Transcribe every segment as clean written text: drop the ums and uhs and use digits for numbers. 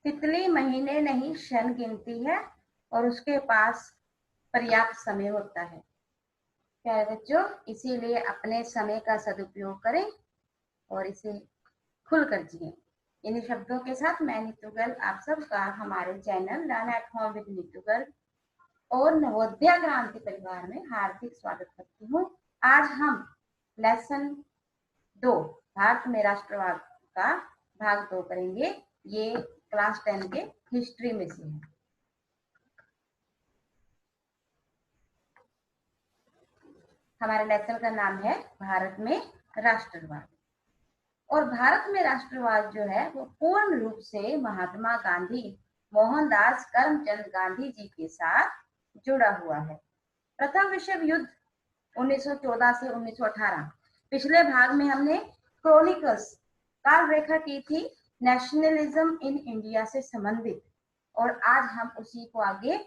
तितली महीने नहीं क्षण गिनती है और उसके पास पर्याप्त समय होता है। प्यारे बच्चों, इसीलिए अपने समय का सदुपयोग करें और इसे खुलकर जिए। इन शब्दों के साथ मैं नीतू गर्ग आप सबका हमारे channel learn at home with Neetu Garg और नवोदय क्रांति परिवार में हार्दिक स्वागत करती हूँ। आज हम लेसन 2 भारत में राष्ट्रवाद का भाग 2 करेंगे। ये क्लास 10 के हिस्ट्री में से है। हमारे लेसन का नाम है भारत में राष्ट्रवाद। और भारत में राष्ट्रवाद जो है वो पूर्ण रूप से महात्मा गांधी मोहनदास करमचंद गांधी जी के साथ जुड़ा हुआ है। प्रथम विश्व युद्ध 1914 से 1918। पिछले भाग में हमने क्रोनिकल्स काल रेखा की थी नेशनलिज्म इन इंडिया से संबंधित, और आज हम उसी को आगे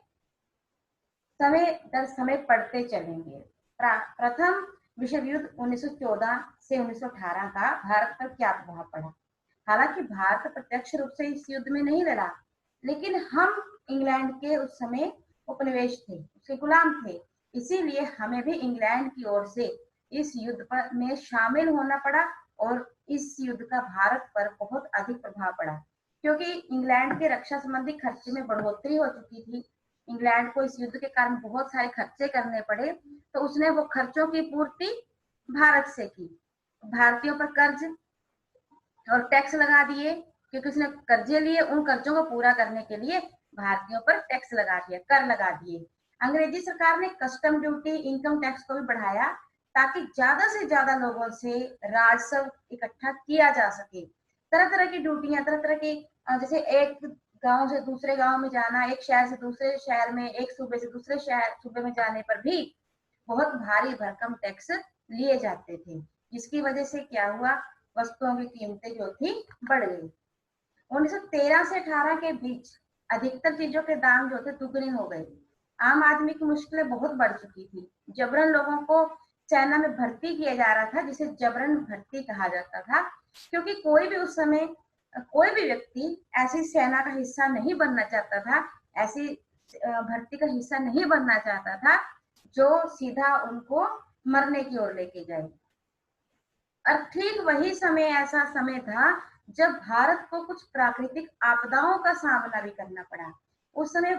समय दर समय पढ़ते चलेंगे। प्रथम विश्व युद्ध 1914 से 1918 का भारत पर क्या प्रभाव पड़ा। हालांकि भारत प्रत्यक्ष रूप से इस युद्ध में नहीं लड़ा, लेकिन हम इंग्लैंड के उस समय उपनिवेश थे, उसके गुलाम थे, इसीलिए हमें भी इंग्लैंड की ओर से इस युद्ध पर में शामिल होना पड़ा और इस युद्ध का भारत पर बहुत अधिक प्रभाव पड़ा, क्योंकि इंग्लैंड के रक्षा संबंधी खर्चे में बढ़ोतरी हो चुकी थी। इंग्लैंड को इस युद्ध के कारण बहुत सारे खर्चे करने पड़े, तो उसने वो खर्चों की पूर्ति भारत से की। भारतीयों पर कर्ज और टैक्स लगा दिए, क्योंकि उसने कर्जे लिए, उन कर्जों को पूरा करने के लिए भारतीयों पर टैक्स लगा दिया, कर लगा दिए। अंग्रेजी सरकार ने कस्टम ड्यूटी, इनकम टैक्स को भी बढ़ाया, ताकि ज्यादा से ज्यादा लोगों से राजस्व इकट्ठा किया जा सके। तरह तरह की ड्यूटियां, तरह तरह की, जैसे एक गांव से दूसरे गांव में जाना, एक शहर से दूसरे शहर में, एक सूबे से दूसरे शहर सूबे में जाने पर भी बहुत भारी भरकम टैक्स लिए जाते थे, जिसकी वजह से क्या हुआ, वस्तुओं की कीमतें जो थी बढ़ गई। 1913 से 18 के बीच अधिकतर चीजों के दाम जो थे दुगने हो गए। आम आदमी की मुश्किलें बहुत बढ़ चुकी थी। जबरन लोगों को सेना में भर्ती किया जा रहा था, जिसे जबरन भर्ती कहा जाता था, क्योंकि कोई भी उस समय कोई भी व्यक्ति ऐसी सेना का हिस्सा नहीं बनना चाहता था, ऐसी भर्ती का हिस्सा नहीं बनना चाहता था जो सीधा उनको मरने की ओर लेके जाए। और ठीक वही समय ऐसा समय था जब भारत को कुछ प्राकृतिक आपदाओं का सामना भी करना पड़ा। उस समय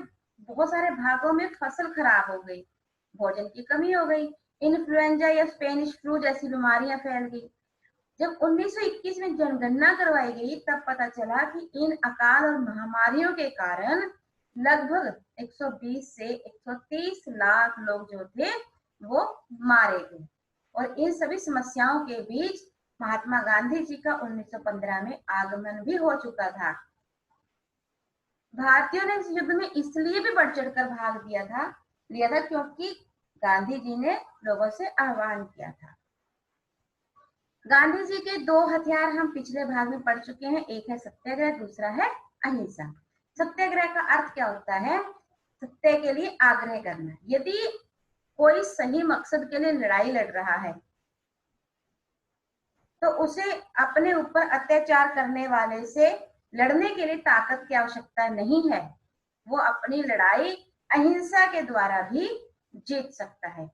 बहुत सारे भागों में फसल खराब हो गई, भोजन की कमी हो गई, इन्फ्लुएंजा या स्पेनिश फ्लू जैसी बीमारियां फैल गई। जब 1921 में जनगणना करवाई गई, तब पता चला कि इन अकाल और महामारियों के कारण लगभग 120 से 130 लाख लोग जो थे वो मारे गए। और इन सभी समस्याओं के बीच महात्मा गांधी जी का 1915 में आगमन भी हो चुका था। भारतीयों ने इस युद्ध में इसलिए भी बढ़ चढ़कर भाग लिया था क्योंकि गांधी जी ने लोगों से आह्वान किया था। गांधी जी के 2 हथियार हम पिछले भाग में पढ़ चुके हैं, एक है सत्याग्रह, दूसरा है अहिंसा। सत्याग्रह का अर्थ क्या होता है? सत्य के लिए आग्रह करना। यदि कोई सही मकसद के लिए लड़ाई लड़ रहा है तो उसे अपने ऊपर अत्याचार करने वाले से लड़ने के लिए ताकत की आवश्यकता नहीं है, वो अपनी लड़ाई अहिंसा के द्वारा भी जीत सकता है।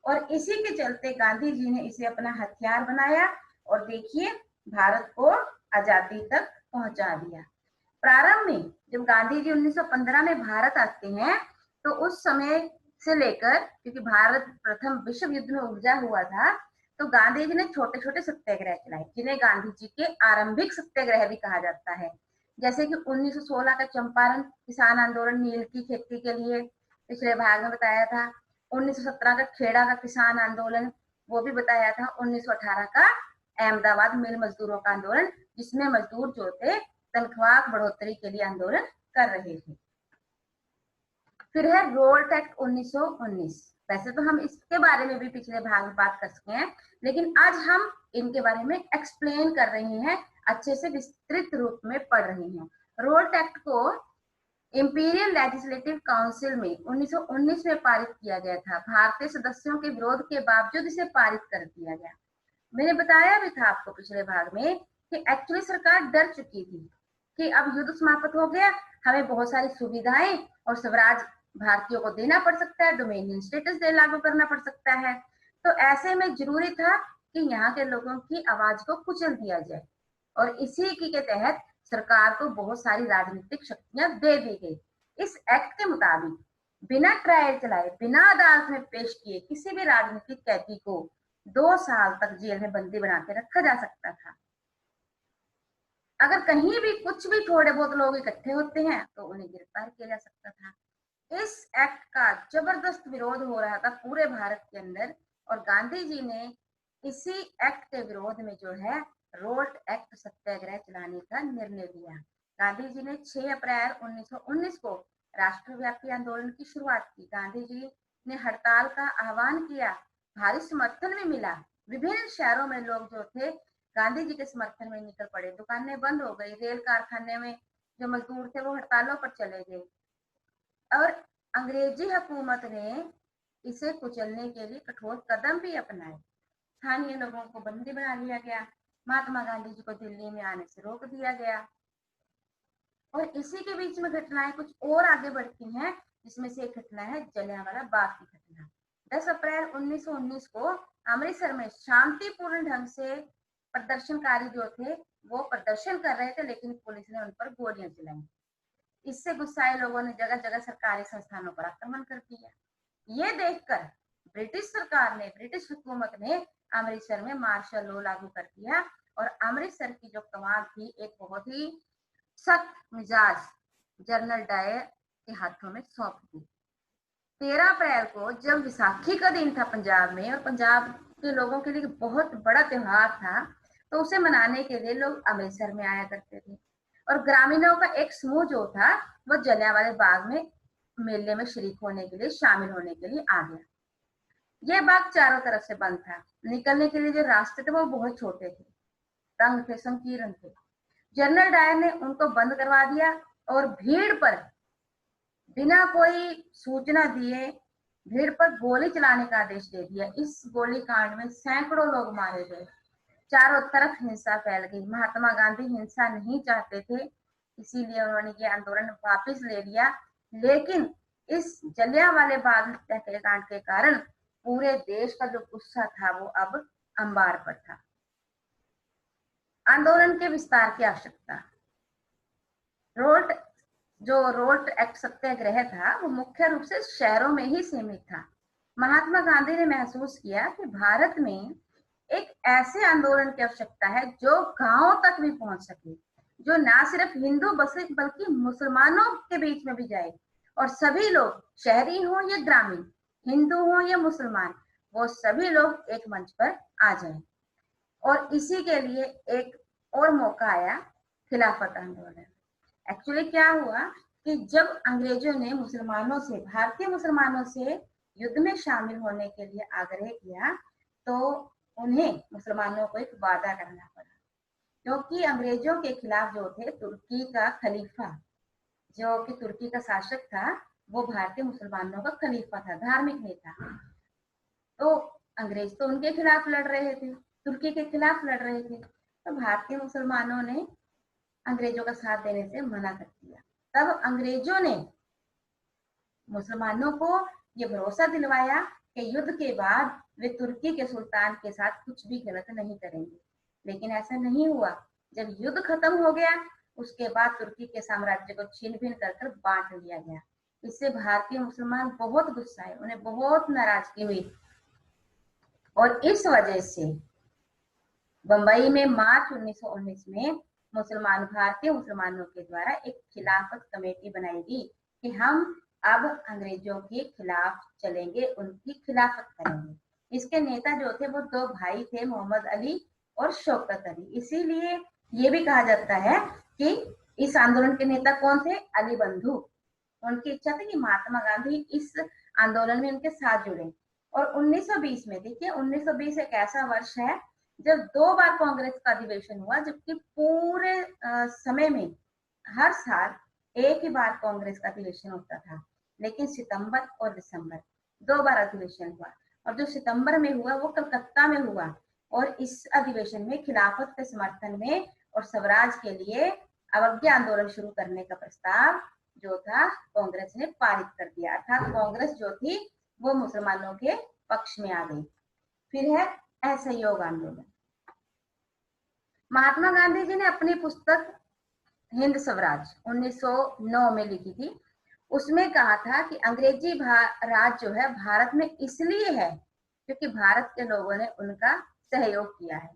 और इसी के चलते गांधी जी ने इसे अपना हथियार बनाया और देखिए भारत को आजादी तक पहुंचा दिया। प्रारंभ में जब गांधी जी 1915 में भारत आते हैं तो उस समय से लेकर, क्योंकि भारत प्रथम विश्व युद्ध में उलझा हुआ था, तो गांधी जी ने छोटे छोटे सत्याग्रह चलाए, जिन्हें गांधी जी के आरंभिक सत्याग्रह भी कहा जाता है। जैसे कि 1916 का चंपारण किसान आंदोलन नील की खेती के लिए, पिछले भाग में बताया था। 1917 का खेड़ा का किसान आंदोलन, वो भी बताया था। 1918 का अहमदाबाद मिल मजदूरों का आंदोलन, जिसमें मजदूर जो थे तनख्वाह बढ़ोतरी के लिए आंदोलन कर रहे थे। फिर है रोल्ट एक्ट 1919। वैसे तो हम इसके बारे में भी पिछले भाग में बात कर चुके हैं, लेकिन आज हम इनके बारे में एक्सप्लेन कर रहे हैं, अच्छे से विस्तृत रूप में पढ़ रहे हैं। रोल्ट एक्ट को इंपीरियल लेजिस्लेटिव काउंसिल में 1919 में पारित किया गया था। भारतीय सदस्यों के विरोध के बावजूद इसे पारित कर दिया गया। मैंने बताया भी था आपको पिछले भाग में कि एक्चुअली सरकार डर चुकी थी कि अब युद्ध समाप्त हो गया, हमें बहुत सारी सुविधाएं और स्वराज भारतीयों को देना पड़ सकता है, डोमेनियन स्टेटस दे लागू करना पड़ सकता है। तो ऐसे में जरूरी था कि यहाँ के लोगों की आवाज को कुचल दिया जाए, और इसी के तहत सरकार को बहुत सारी राजनीतिक शक्तियां दे दी गई। इस एक्ट के मुताबिक बिना ट्रायल चलाए, बिना अदालत में पेश किए किसी भी राजनीतिक कैदी को 2 साल तक जेल में बंदी बना के रखा जा सकता था। अगर कहीं भी कुछ भी थोड़े बहुत लोग इकट्ठे होते हैं तो उन्हें गिरफ्तार किया जा सकता था। इस एक्ट का जबरदस्त विरोध हो रहा था पूरे भारत के अंदर, और गांधी जी ने इसी एक्ट के विरोध में जो है रोल्ट एक्ट सत्याग्रह चलाने का निर्णय लिया। गांधी जी ने 6 अप्रैल 1919 को राष्ट्रव्यापी आंदोलन की शुरुआत की। गांधी जी ने हड़ताल का आह्वान किया, भारी समर्थन भी मिला। विभिन्न शहरों में लोग जो थे गांधी जी के समर्थन में निकल पड़े, दुकानें बंद हो गई, रेल कारखाने में जो मजदूर थे वो हड़तालों पर चले गए, और अंग्रेजी हुकूमत ने इसे कुचलने के लिए कठोर कदम भी अपनाए। स्थानीय लोगों को बंदी बना लिया गया, महात्मा गांधी जी को दिल्ली में आने से रोक दिया गया, और इसी के बीच में घटनाएं कुछ और आगे बढ़ती हैं, जिसमें से एक घटना है जलियांवाला बाग की घटना। 10 अप्रैल 1919 को अमृतसर में शांतिपूर्ण ढंग से प्रदर्शनकारी जो थे वो प्रदर्शन कर रहे थे, लेकिन पुलिस ने उन पर गोलियां चलाई। इससे गुस्साए लोगों ने जगह जगह सरकारी संस्थानों पर आक्रमण कर दिया। ये देखकर ब्रिटिश सरकार ने, ब्रिटिश हुकूमत ने अमृतसर में मार्शल लॉ लागू कर दिया, और अमृतसर की जो कमान थी एक बहुत ही सख्त मिजाज जनरल डायर के हाथों में सौंप दी। 13 अप्रैल को जब विसाखी का दिन था पंजाब में, और पंजाब के लोगों के लिए बहुत बड़ा त्योहार था, तो उसे मनाने के लिए लोग अमृतसर में आया करते थे, और ग्रामीणों का एक समूह जो था वो जलियांवाले बाग में मेले में शरीक होने के लिए, शामिल होने के लिए आ गया। यह बाग चारों तरफ से बंद था, निकलने के लिए जो रास्ते थे वो बहुत छोटे थे, तंग थे, संकीर्ण थे। जनरल डायर ने उनको बंद करवा दिया, और भीड़ पर बिना कोई सूचना दिए भीड़ पर गोली चलाने का आदेश दे दिया। इस गोली कांड में सैकड़ों लोग मारे गए, चारों तरफ हिंसा फैल गई। महात्मा गांधी हिंसा नहीं चाहते थे, इसीलिए उन्होंने ये आंदोलन वापस ले लिया, लेकिन इस जलियांवाले बाग हत्याकांड के कारण पूरे देश का जो गुस्सा था वो अब अंबार पर था। आंदोलन के विस्तार की आवश्यकता। रोल्ट एक्ट सत्याग्रह था वो मुख्य रूप से शहरों में ही सीमित था। महात्मा गांधी ने महसूस किया कि भारत में एक ऐसे आंदोलन की आवश्यकता है जो गांवों तक भी पहुंच सके, जो ना सिर्फ हिंदू बल्कि मुसलमानों के बीच में भी जाए, और सभी लोग, शहरी हो या ग्रामीण, हिंदू हो या मुसलमान, वो सभी लोग एक मंच पर आ जाएं। और इसी के लिए एक और मौका आया, खिलाफत आंदोलन। एक्चुअली क्या हुआ कि जब अंग्रेजों ने मुसलमानों से, भारतीय मुसलमानों से युद्ध में शामिल होने के लिए आग्रह किया, तो उन्हें मुसलमानों को एक वादा करना पड़ा, क्योंकि अंग्रेजों के खिलाफ जो थे तुर्की का खलीफा, जो कि तुर्की का शासक था, वो भारतीय मुसलमानों का खलीफा था, धार्मिक नेता। तो अंग्रेज तो उनके खिलाफ लड़ रहे थे, तुर्की के खिलाफ लड़ रहे थे, तो भारतीय मुसलमानों ने अंग्रेजों का साथ देने से मना कर दिया। तब अंग्रेजों ने मुसलमानों को ये भरोसा दिलवाया कि युद्ध के बाद वे तुर्की के सुल्तान के साथ कुछ भी गलत नहीं करेंगे, लेकिन ऐसा नहीं हुआ। जब युद्ध खत्म हो गया उसके बाद तुर्की के साम्राज्य को छीन भिन कर बांट लिया गया। इससे भारतीय मुसलमान बहुत गुस्साए, उन्हें बहुत नाराजगी हुई, और इस वजह से बंबई में मार्च 1919 में भारतीय मुसलमानों के द्वारा एक खिलाफत कमेटी बनाई गई कि हम अब अंग्रेजों के खिलाफ चलेंगे, उनकी खिलाफत करेंगे। इसके नेता जो थे वो 2 भाई थे, मोहम्मद अली और शौकत अली। इसीलिए ये भी कहा जाता है कि इस आंदोलन के नेता कौन थे, अली बंधु। उनकी इच्छा थी कि महात्मा गांधी इस आंदोलन में उनके साथ जुड़े। और 1920 में, देखिए 1920 एक ऐसा वर्ष है जब 2 बार कांग्रेस का अधिवेशन हुआ, जबकि पूरे समय में हर साल एक ही बार कांग्रेस का अधिवेशन होता था, लेकिन सितंबर और दिसंबर 2 बार अधिवेशन हुआ। और जो सितंबर में हुआ वो कलकत्ता में हुआ, और इस अधिवेशन में खिलाफत के समर्थन में और स्वराज के लिए अवज्ञा आंदोलन शुरू करने का प्रस्ताव जो था कांग्रेस ने पारित कर दिया, अर्थात कांग्रेस जो थी वो मुसलमानों के पक्ष में आ गई। फिर है असहयोग आंदोलन। महात्मा गांधी जी ने अपनी पुस्तक हिंद स्वराज 1909 में लिखी थी। उसमें कहा था कि अंग्रेजी राज जो है भारत में इसलिए है क्योंकि भारत के लोगों ने उनका सहयोग किया है।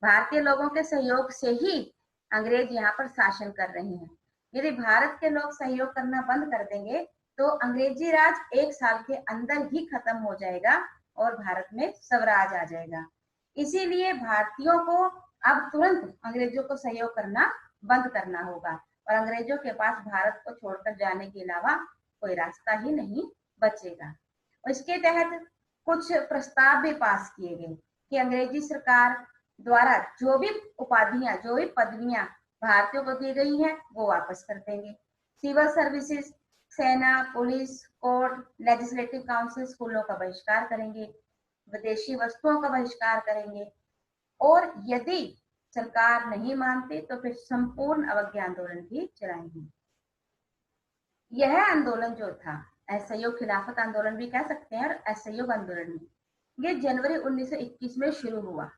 भारतीय लोगों के सहयोग से ही अंग्रेज यहाँ पर शासन कर रहे हैं। यदि भारत के लोग सहयोग करना बंद कर देंगे तो अंग्रेजी राज 1 साल के अंदर ही खत्म हो जाएगा और भारत में स्वराज आ जाएगा। इसीलिए भारतीयों को अब तुरंत अंग्रेजों को सहयोग करना बंद करना होगा और अंग्रेजों के पास भारत को छोड़कर जाने के अलावा कोई रास्ता ही नहीं बचेगा। इसके तहत कुछ प्रस्ताव भी पास किए गए कि अंग्रेजी सरकार द्वारा जो भी उपाधियां, जो भी पदवियां भारतीयों को दी गई हैं वो वापस कर देंगे। सिविल सर्विसेज, सेना, पुलिस, कोर्ट, लेजिस्लेटिव काउंसिल, स्कूलों का बहिष्कार करेंगे, विदेशी वस्तुओं का बहिष्कार करेंगे और यदि सरकार नहीं मानती तो फिर संपूर्ण अवज्ञा आंदोलन भी चलाएंगे। यह आंदोलन जो था असहयोग खिलाफत आंदोलन भी कह सकते हैं और असहयोग आंदोलन भी, ये जनवरी 1921 में शुरू हुआ।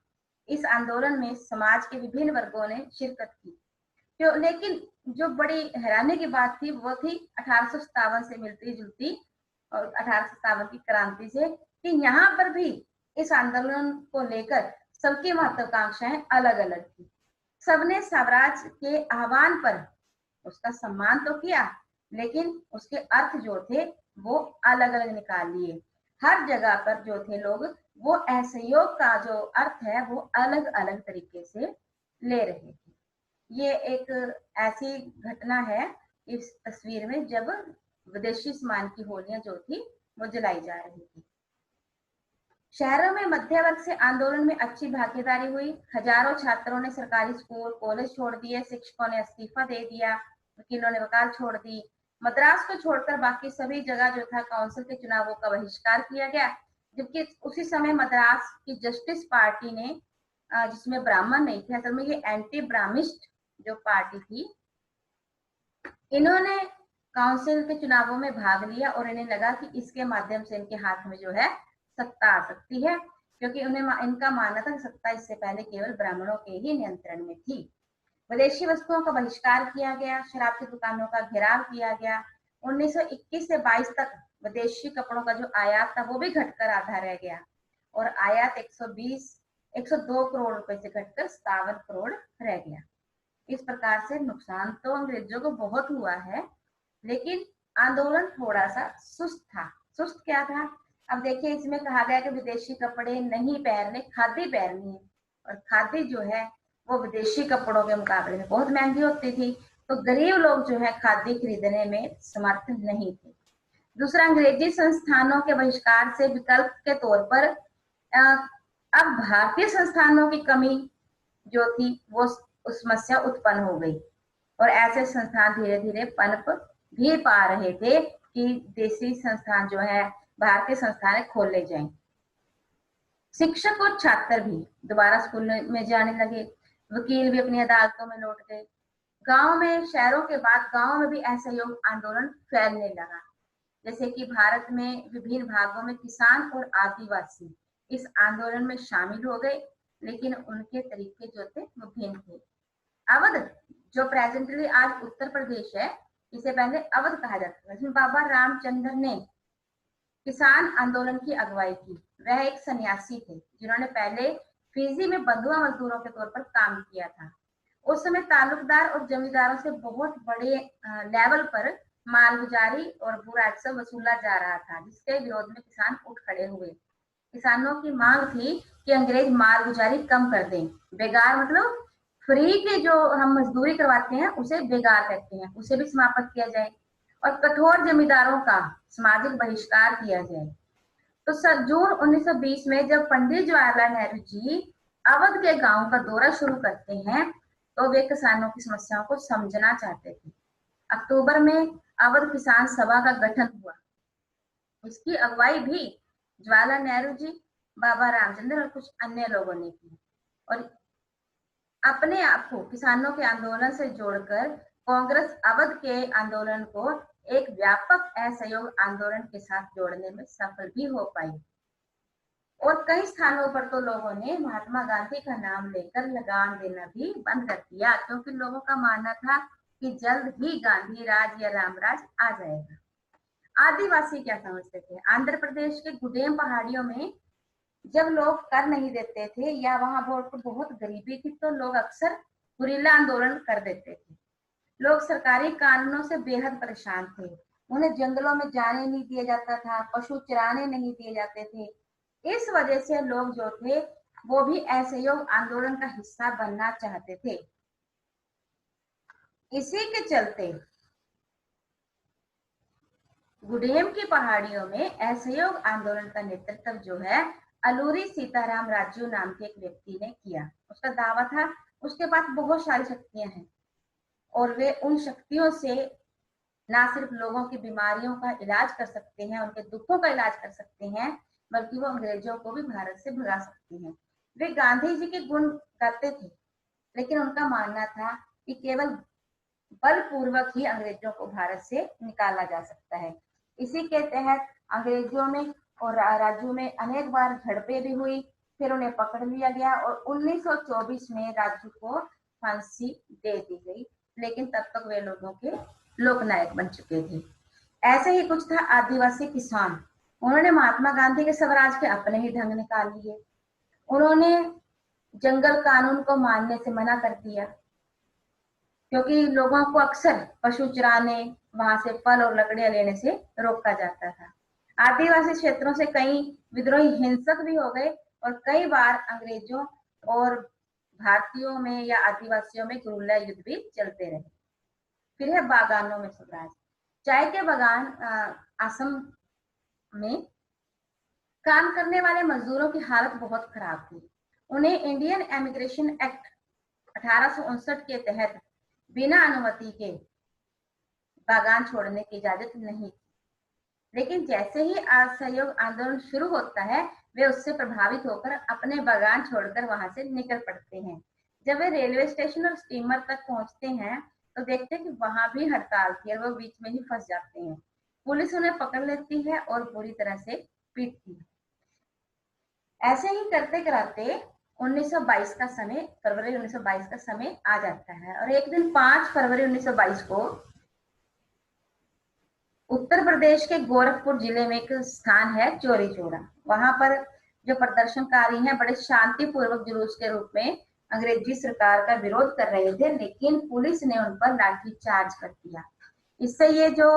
इस आंदोलन में समाज के विभिन्न वर्गों ने शिरकत की। तो लेकिन जो बड़ी हैरानी की बात थी वो थी 1857 से मिलती जुलती और 1857 की क्रांति से कि यहाँ पर भी इस आंदोलन को लेकर सबकी महत्वाकांक्षाएं अलग अलग थी। सबने स्वराज के आह्वान पर उसका सम्मान तो किया लेकिन उसके अर्थ जो थे वो अलग अलग निकाल लिए। हर जगह पर जो थे लोग वो असहयोग का जो अर्थ है वो अलग अलग तरीके से ले रहे थे। ये एक ऐसी घटना है इस तस्वीर में जब विदेशी सम्मान की होलियां जो थी वो जलाई जा रही थी। शहरों में मध्य वर्ग से आंदोलन में अच्छी भागीदारी हुई। हजारों छात्रों ने सरकारी स्कूल कॉलेज छोड़ दिए, शिक्षकों ने इस्तीफा दे दिया, वकीलों ने वकालत छोड़ दी। मद्रास को छोड़कर बाकी सभी जगह जो था काउंसिल के चुनावों का बहिष्कार किया गया, जबकि उसी समय मद्रास की जस्टिस पार्टी ने जिसमें ब्राह्मण नहीं थे, असल में ये एंटी ब्राह्मिस्ट जो पार्टी थी, इन्होंने काउंसिल के चुनावों में भाग लिया और इन्हें लगा कि इसके माध्यम से इनके हाथ में जो है सत्ता आ सकती है, क्योंकि उन्हें इनका मानना था सत्ता इससे पहले केवल ब्राह्मणों के ही नियंत्रण में थी। विदेशी वस्तुओं का बहिष्कार किया गया, शराब की दुकानों का घेराव किया गया। 1921 से 22 तक विदेशी कपड़ों का जो आयात था वो भी घटकर आधा रह गया और आयात 102 करोड़ रुपए से घटकर 57 करोड़ रह गया। इस प्रकार से नुकसान तो अंग्रेजों को बहुत हुआ है, लेकिन आंदोलन थोड़ा सा सुस्त था। सुस्त क्या था? अब देखिए इसमें कहा गया कि विदेशी कपड़े नहीं पहनने, खादी पहननी है और खादी जो है वो विदेशी कपड़ों के मुकाबले में बहुत महंगी होती थी, तो गरीब लोग जो है खादी खरीदने में समर्थ नहीं थे। दूसरा, अंग्रेजी संस्थानों के बहिष्कार से विकल्प के तौर पर अब भारतीय संस्थानों की कमी जो थी वो समस्या उत्पन्न हो गई और ऐसे संस्थान धीरे धीरे पनप भी पा रहे थे कि देसी संस्थान जो है भारतीय संस्थान खोले जाएं। शिक्षक और छात्र भी दोबारा स्कूल में जाने लगे, वकील भी अपनी अदालतों में लौट गए। गांव में, शहरों के बाद गांव में भी असहयोग आंदोलन फैलने लगा। जैसे कि भारत में विभिन्न भागों में किसान और आदिवासी इस आंदोलन में शामिल हो गए, लेकिन उनके तरीके जो थे वो भिन्न थे। अवध जो प्रेजेंटली आज उत्तर प्रदेश है, इसे पहले अवध कहा जाता था, जिसमें बाबा रामचंद्र ने किसान आंदोलन की अगुवाई की। वह एक सन्यासी थे जिन्होंने पहले फिजी में बंधुआ मजदूरों के तौर पर काम किया था। उस समय तालुकदार और जमींदारों से बहुत बड़े लेवल पर मालगुजारी और भू राजस्व वसूला जा रहा था, जिसके विरोध में किसान उठ खड़े हुए। किसानों की मांग थी कि अंग्रेज मालगुजारी कम कर दें। बेगार मतलब फ्री के जो हम मजदूरी करवाते हैं उसे बेगार कहते हैं, उसे भी समाप्त किया जाए और कठोर जमींदारों का सामाजिक बहिष्कार किया जाए। तो जून 1920 में जब पंडित जवाहरलाल नेहरू जी अवध के गांव का दौरा शुरू करते हैं तो वे किसानों की समस्याओं को समझना चाहते थे। अक्टूबर में अवध किसान सभा का गठन हुआ। इसकी अगुवाई भी जवाहरलाल नेहरू जी, बाबा रामचंद्र और कुछ अन्य लोगों ने की। और अपने आप को किसानों के आंदोलन से जोड़कर कांग्रेस अवध के आंदोलन को एक व्यापक असहयोग आंदोलन के साथ जोड़ने में सफल भी हो पाई। और कई स्थानों पर तो लोगों ने महात्मा गांधी का नाम लेकर लगाम देना भी बंद कर दिया, क्योंकि लोगों का मानना था कि जल्द ही गांधी राज या रामराज आ जाएगा। आदिवासी क्या समझते थे? आंध्र प्रदेश के गुडेम पहाड़ियों में जब लोग कर नहीं देते थे या वहां बहुत गरीबी थी, तो लोग अक्सर गुरिल्ला आंदोलन कर देते थे। लोग सरकारी कानूनों से बेहद परेशान थे। उन्हें जंगलों में जाने नहीं दिया जाता था, पशु चराने नहीं दिए जाते थे। इस वजह से लोग जो थे वो भी असहयोग आंदोलन का हिस्सा बनना चाहते थे। इसी के चलते गुडेम की पहाड़ियों में असहयोग आंदोलन का नेतृत्व जो है अलूरी सीताराम राजू नाम के एक व्यक्ति ने किया। उसका दावा था उसके पास बहुत सारी शक्तियां हैं और वे उन शक्तियों से ना सिर्फ लोगों की बीमारियों का इलाज कर सकते हैं, उनके दुखों का इलाज कर सकते हैं, बल्कि वो अंग्रेजों को भी भारत से भगा सकते हैं। वे गांधी जी के गुण गाते थे, लेकिन उनका मानना था कि केवल बलपूर्वक ही अंग्रेजों को भारत से निकाला जा सकता है। इसी के तहत अंग्रेजों में और राजू में अनेक बार झड़पें भी हुई, फिर उन्हें पकड़ लिया गया और 1924 में राजू को फांसी दे दी गई। लेकिन तब तक वे लोगों के लोकनायक बन चुके थे। ऐसे ही कुछ था आदिवासी किसान। उन्होंने महात्मा गांधी के स्वराज के अपने ही ढंग निकाल लिए। उन्होंने जंगल कानून को मानने से मना कर दिया, क्योंकि लोगों को अक्सर पशु चराने, वहां से फल और लकड़ियां लेने से रोका जाता था। आदिवासी क्षेत्रों से कई विद्रोही हिंसक भी हो गए और कई बार अंग्रेजों और भारतीयों में या आदिवासियों में गुरिल्ला युद्ध भी चलते रहे। फिर है बागानों में स्वराज। चाय के बागान असम में काम करने वाले मजदूरों की हालत बहुत खराब थी। उन्हें इंडियन इमिग्रेशन एक्ट 1859 के तहत बिना अनुमति के बागान छोड़ने की इजाजत नहीं थी। लेकिन जैसे ही असहयोग आंदोलन शुरू होता है, वे उससे प्रभावित होकर अपने बागान छोड़कर वहां से निकल पड़ते हैं। जब वे रेलवे स्टेशन और स्टीमर तक पहुंचते हैं तो देखते हैं कि वहां भी हड़ताल थी और वो बीच में ही फंस जाते हैं। पुलिस उन्हें पकड़ लेती है और बुरी तरह से पीटती है। ऐसे ही करते कराते 1922 का समय, फरवरी 1922 का समय आ जाता है और एक दिन 5 फरवरी 1922 को उत्तर प्रदेश के गोरखपुर जिले में एक स्थान है चौरी चौरा। वहां पर जो प्रदर्शनकारी हैं बड़े शांतिपूर्वक जुलूस के रूप में अंग्रेजी सरकार का विरोध कर रहे थे, लेकिन पुलिस ने उन पर लाठीचार्ज कर दिया। इससे ये जो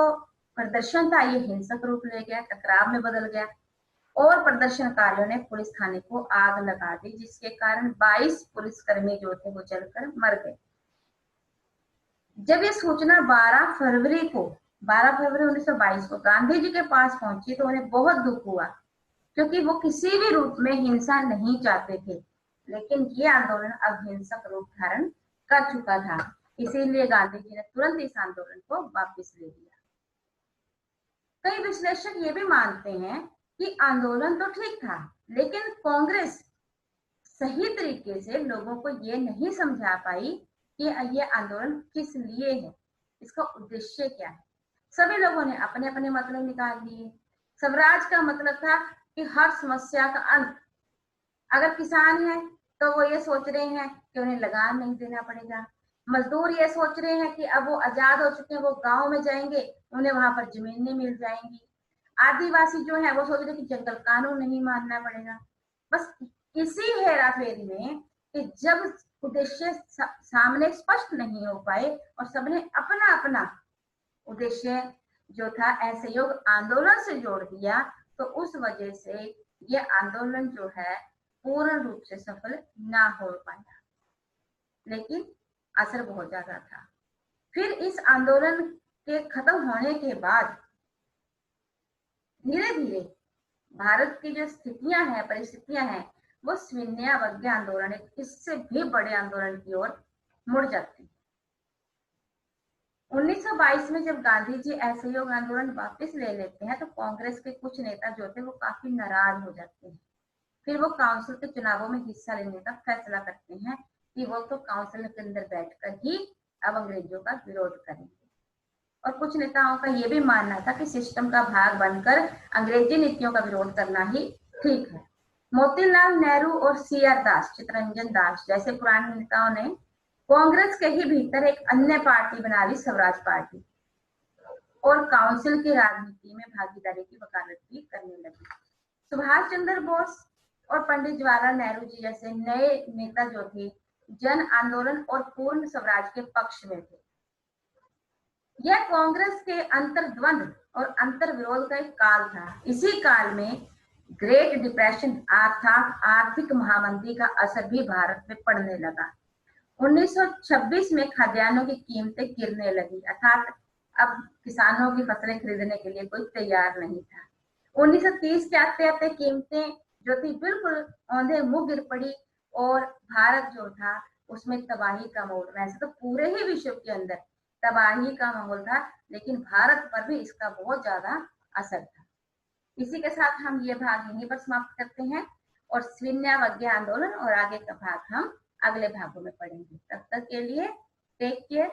प्रदर्शन था ये हिंसक रूप ले गया, टकराव में बदल गया और प्रदर्शनकारियों ने पुलिस थाने को आग लगा दी, जिसके कारण 22 पुलिसकर्मी जो थे वो जलकर मर गए। जब ये सूचना 12 फरवरी 1922 को गांधी जी के पास पहुंची तो उन्हें बहुत दुख हुआ, क्योंकि वो किसी भी रूप में हिंसा नहीं चाहते थे, लेकिन ये आंदोलन अब हिंसक रूप धारण कर चुका था। इसीलिए गांधी जी ने तुरंत इस आंदोलन को वापस ले लिया। कई विश्लेषक ये भी मानते हैं कि आंदोलन तो ठीक था, लेकिन कांग्रेस सही तरीके से लोगों को ये नहीं समझा पाई कि ये आंदोलन किस लिए है, इसका उद्देश्य क्या है। सभी लोगों ने अपने अपने मतलब निकाल लिए। स्वराज का मतलब था कि हर समस्या का अंत। अगर किसान है तो वो ये सोच रहे हैं कि उन्हें लगान नहीं देना पड़ेगा। मजदूर ये सोच रहे हैं कि अब वो आजाद हो चुके हैं, वो गांव में जाएंगे, उन्हें वहां पर जमीनें मिल जाएंगी। आदिवासी जो है वो सोच रहे कि जंगल कानून नहीं मानना पड़ेगा। बस इसी हेराफेरी में कि जब उद्देश्य सामने स्पष्ट नहीं हो पाए और सबने अपना अपना उद्देश्य जो था असहयोग आंदोलन से जोड़ दिया, तो उस वजह से ये आंदोलन जो है पूर्ण रूप से सफल ना हो पाया, लेकिन असर बहुत ज्यादा था। फिर इस आंदोलन के खत्म होने के बाद धीरे धीरे भारत की जो स्थितियां हैं, परिस्थितियां हैं, वो सविनय आंदोलन, इससे भी बड़े आंदोलन की ओर मुड़ जाती है। 1922 में जब गांधी जी असहयोग आंदोलन वापस ले लेते हैं तो कांग्रेस के कुछ नेता जो थे वो काफी नाराज हो जाते हैं। फिर वो काउंसिल के चुनावों में हिस्सा लेने का फैसला करते हैं, कि वो तो काउंसिल के अंदर बैठकर ही अब अंग्रेजों का विरोध करेंगे। और कुछ नेताओं का ये भी मानना था कि सिस्टम का भाग बनकर अंग्रेजी नीतियों का विरोध करना ही ठीक है। मोतीलाल नेहरू और सी आर दास, चित्तरंजन दास जैसे पुराने नेताओं ने कांग्रेस के ही भीतर एक अन्य पार्टी बना ली, स्वराज पार्टी, और काउंसिल की राजनीति में भागीदारी की वकालत भी करने लगी। सुभाष चंद्र बोस और पंडित जवाहरलाल नेहरू जी जैसे नए नेता जो थे, जन आंदोलन और पूर्ण स्वराज के पक्ष में थे। यह कांग्रेस के अंतर्द्वंद और अंतर विरोध का एक काल था। इसी काल में ग्रेट डिप्रेशन अर्थात आर्थिक महामंदी का असर भी भारत में पड़ने लगा। 1926 में खाद्यान्नों की कीमतें गिरने लगी, अर्थात अब किसानों की फसलें खरीदने के लिए कोई तैयार नहीं था। 1930 के आते आते कीमतें जो थी बिल्कुल औंधे मुंह गिर पड़ी और भारत जो था उसमें तबाही का माहौल। वैसे तो पूरे ही विश्व के अंदर तबाही का माहौल था, लेकिन भारत पर भी इसका बहुत ज्यादा असर था। इसी के साथ हम ये भाग यहीं पर समाप्त करते हैं और स्वीन्यावज्ञा आंदोलन और आगे का भाग हम अगले भागों में पढ़ेंगे। तब तक के लिए टेक केयर।